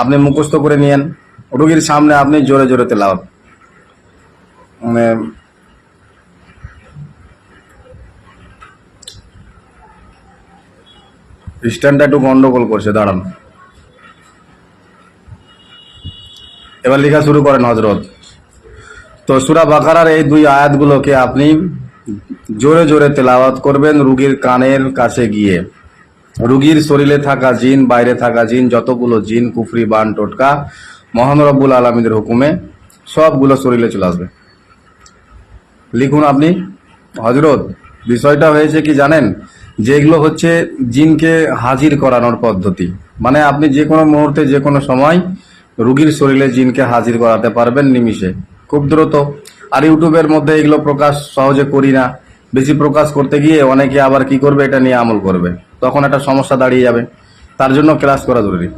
আপনি মুখস্থ করে নিয়েন, রুগীর সামনে আপনি জোরে জোরে তেলাওয়াত, মানে স্ট্যান্ডটা একটু গন্ডগোল করছে, দাঁড়ান। এবার লেখা শুরু করেন হযরত। তো সূরা বাকারার এই 2 আয়াতগুলোকে আপনি জোরে জোরে তেলাওয়াত করবেন রুগীর কানের কাছে গিয়ে। রুগীর শরীরে থাকা জিন, বাইরে থাকা জিন, যতগুলো জিন, কুফরি, বান, টোটকা, মহান রব্বুল আলামিনের হুকুমে সবগুলো শরীরে চলে আসবে। লিখুন আপনি। হযরত, বিষয়টা হয়েছে কি জানেন, যেগুলো হচ্ছে জিনকে হাজির করানোর পদ্ধতি, মানে আপনি যে কোনো মুহূর্তে যে কোনো সময় রুগীর শরীরে জিনকে হাজির করাতে পারবেন নিমিষে, খুব দ্রুত। আর ইউটিউবের মধ্যে এগুলো প্রকাশ সহজে করি না, বেশি প্রকাশ করতে গিয়ে অনেকে আবার কি করবে, এটা নিয়ে আমল করবে, তখন একটা সমস্যা দাঁড়িয়ে যাবে। তার জন্য ক্লাস করা জরুরি।